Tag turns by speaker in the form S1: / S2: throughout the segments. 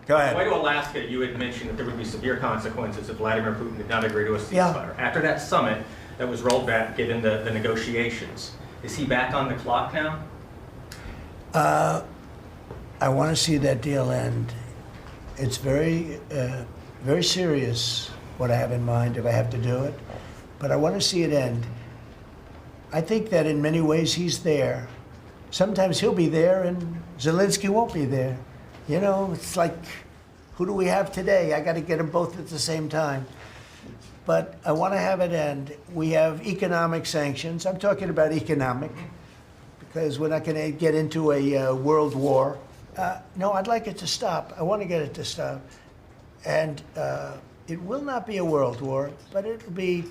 S1: Go ahead.
S2: On the way to Alaska, you had mentioned that there would be severe consequences if Vladimir Putin did not agree to a ceasefire.
S1: Yeah.
S2: After that summit that was rolled back, given the negotiations, is he back on the clock now?
S1: I want to see that deal end. It's very, very serious what I have in mind if I have to do it, but I want to see it end. I think that in many ways he's there. Sometimes he'll be there and Zelensky won't be there. You know, it's like, who do we have today? I got to get them both at the same time. But I want to have it end. We have economic sanctions. I'm talking about economic, because we're not going to get into a world war. No, I'd like it to stop. I want to get it to stop. And it will not be a world war, but it'll be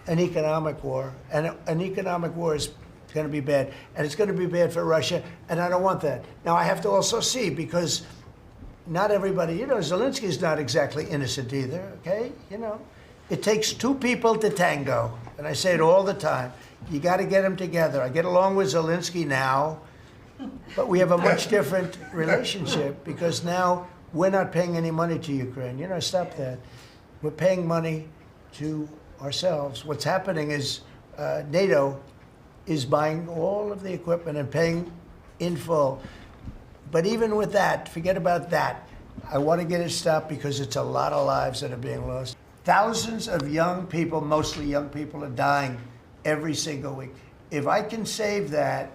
S1: an economic war. And an economic war is going to be bad. And it's going to be bad for Russia, and I don't want that. Now, I have to also see, because not everybody, you know, Zelensky's not exactly innocent either, okay? You know, it takes two people to tango. And I say it all the time. You got to get them together. I get along with Zelensky now, but we have a much different relationship, because now we're not paying any money to Ukraine. You know, stop that. We're paying money to ourselves. What's happening is NATO is buying all of the equipment and paying in full. But even with that, forget about that. I want to get it stopped, because it's a lot of lives that are being lost. Thousands of young people, mostly young people, are dying every single week. If I can save that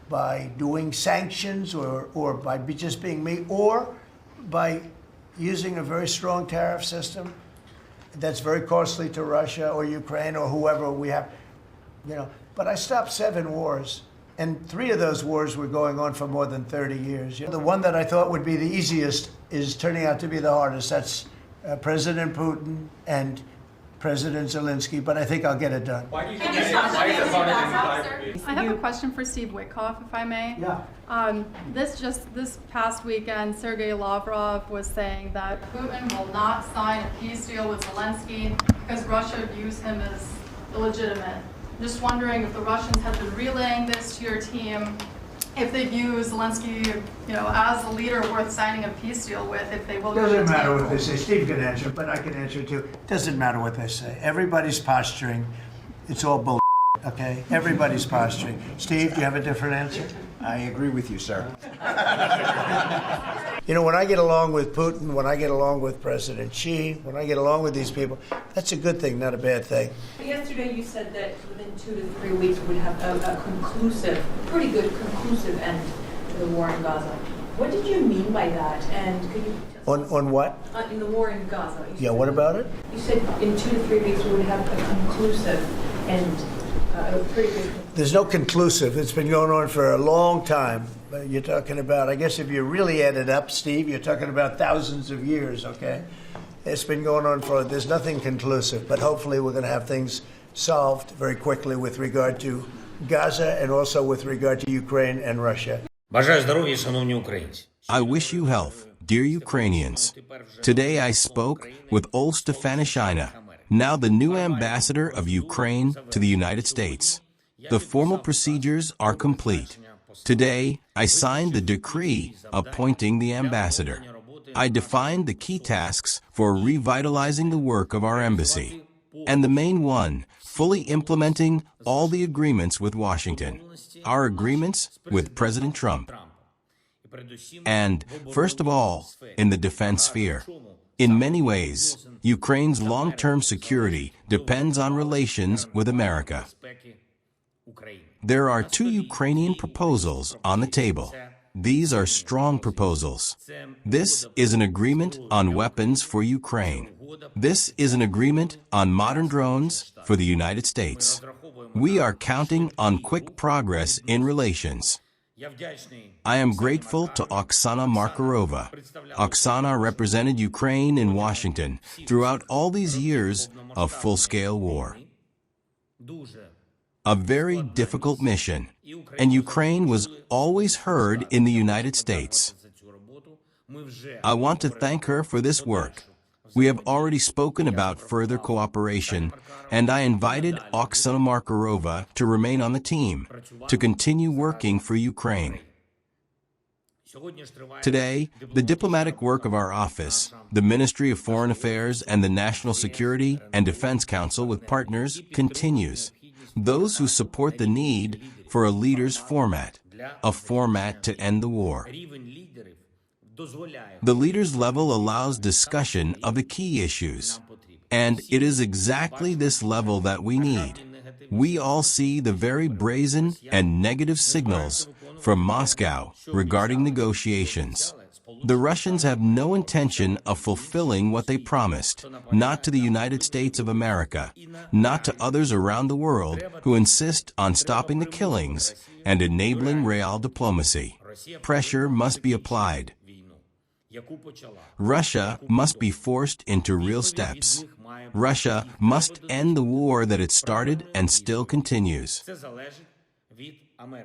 S1: by doing sanctions, or by just being me, or by using a very strong tariff system that's very costly to Russia or Ukraine or whoever we have, you know. But I stopped 7 wars, and 3 of those wars were going on for more than 30 years. The one that I thought would be the easiest is turning out to be the hardest. That's President Putin and President Zelensky, but I think I'll get it done.
S2: Why do you think why is it harder than 5
S3: I have a question for Steve Witkoff, if I may.
S1: Yeah.
S3: This past weekend, Sergei Lavrov was saying that Putin will not sign a peace deal with Zelensky because Russia views him as illegitimate. Just wondering if the Russians have been relaying this to your team, if they view Zelensky, you know, as a leader worth signing a peace deal with, if they will.
S1: Doesn't matter what they say. Steve can answer, but I can answer too. Doesn't matter what they say. Everybody's posturing. It's all bull. Okay, everybody's posturing. Steve, do you have a different answer?
S4: I agree with you, sir.
S1: You know, when I get along with Putin, when I get along with President Xi, when I get along with these people, that's a good thing, not a bad thing.
S5: Yesterday you said that within 2 to 3 weeks we would have a conclusive, pretty good conclusive end to the war in Gaza. What did you mean by that? And could you
S1: On what?
S5: in the war in Gaza?
S1: Yeah, what about it?
S5: You said in 2 to 3 weeks we would have a conclusive end, a pretty good.
S1: There's no conclusive. It's been going on for a long time. You're talking about, I guess if you really add it up, Steve, you're talking about thousands of years, okay? It's been going on for, there's nothing conclusive, but hopefully we're going to have things solved very quickly with regard to Gaza and also with regard to Ukraine and Russia.
S6: Бажаю здоров'я, шановні українці.
S7: I wish you health, dear Ukrainians. Today I spoke with Ol Stefanishina, now the new ambassador of Ukraine to the United States. The formal procedures are complete. Today, I signed the decree appointing the ambassador. I defined the key tasks for revitalizing the work of our embassy, and the main one, fully implementing all the agreements with Washington, our agreements with President Trump. And, first of all, in the defense sphere. In many ways, Ukraine's long-term security depends on relations with America. There are 2 Ukrainian proposals on the table. These are strong proposals. This is an agreement on weapons for Ukraine. This is an agreement on modern drones for the United States. We are counting on quick progress in relations. I am grateful to Oksana Markarova. Oksana represented Ukraine in Washington throughout all these years of full-scale war. A very difficult mission, and Ukraine was always heard in the United States. I want to thank her for this work. We have already spoken about further cooperation, and I invited Oksana Markarova to remain on the team, to continue working for Ukraine. Today, the diplomatic work of our office, the Ministry of Foreign Affairs, and the National Security and Defense Council with partners continues. Those who support the need for a leaders' format, a format to end the war. The leaders' level allows discussion of the key issues. And it is exactly this level that we need. We all see the very brazen and negative signals from Moscow regarding negotiations. The Russians have no intention of fulfilling what they promised, not to the United States of America, not to others around the world who insist on stopping the killings and enabling real diplomacy. Pressure must be applied. Russia must be forced into real steps. Russia must end the war that it started and still continues.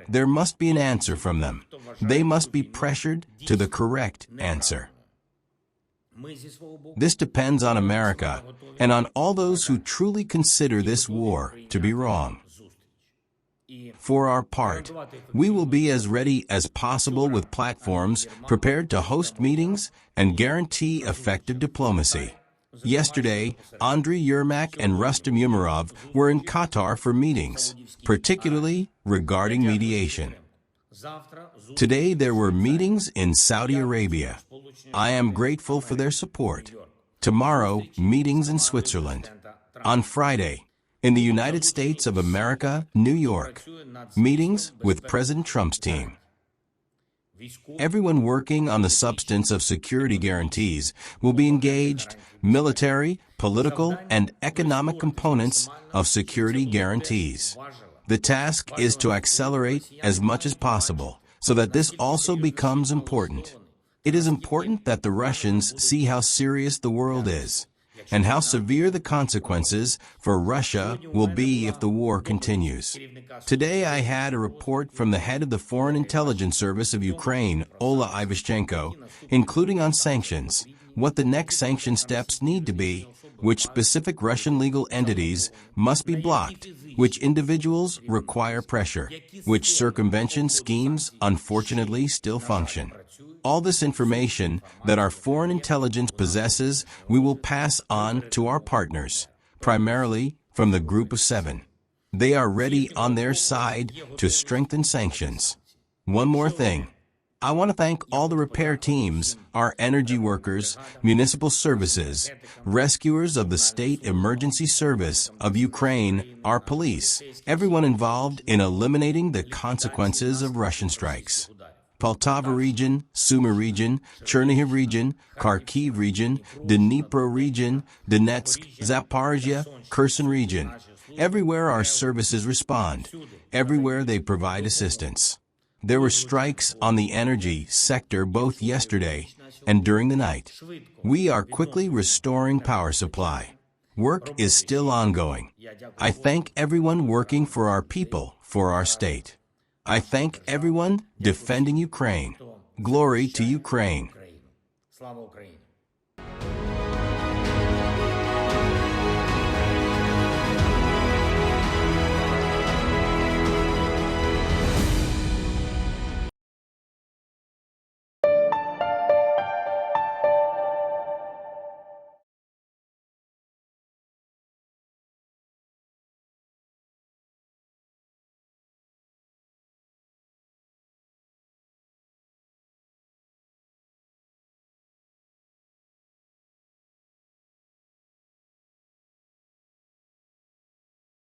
S7: There must be an answer from them. They must be pressured to the correct answer. This depends on America and on all those who truly consider this war to be wrong. For our part, we will be as ready as possible with platforms prepared to host meetings and guarantee effective diplomacy. Yesterday, Andriy Yermak and Rustem Umerov were in Qatar for meetings, particularly regarding mediation. Today there were meetings in Saudi Arabia. I am grateful for their support. Tomorrow, meetings in Switzerland. On Friday, in the United States of America, New York, meetings with President Trump's team. Everyone working on the substance of security guarantees will be engaged, military, political, and economic components of security guarantees. The task is to accelerate as much as possible so that this also becomes important. It is important that the Russians see how serious the world is and how severe the consequences for Russia will be if the war continues. Today I had a report from the head of the Foreign Intelligence Service of Ukraine, Ola Ivashchenko, including on sanctions, what the next sanction steps need to be, which specific Russian legal entities must be blocked, which individuals require pressure, which circumvention schemes unfortunately still function. All this information that our foreign intelligence possesses, we will pass on to our partners, primarily from the Group of Seven. They are ready on their side to strengthen sanctions. One more thing. I want to thank all the repair teams, our energy workers, municipal services, rescuers of the State Emergency Service of Ukraine, our police, everyone involved in eliminating the consequences of Russian strikes. Poltava region, Sumy region, Chernihiv region, Kharkiv region, Dnipro region, Donetsk, Zaporizhia, Kherson region. Everywhere our services respond. Everywhere they provide assistance. There were strikes on the energy sector both yesterday and during the night. We are quickly restoring power supply. Work is still ongoing. I thank everyone working for our people, for our state. I thank everyone defending Ukraine. Glory to Ukraine.
S6: Слава Україні!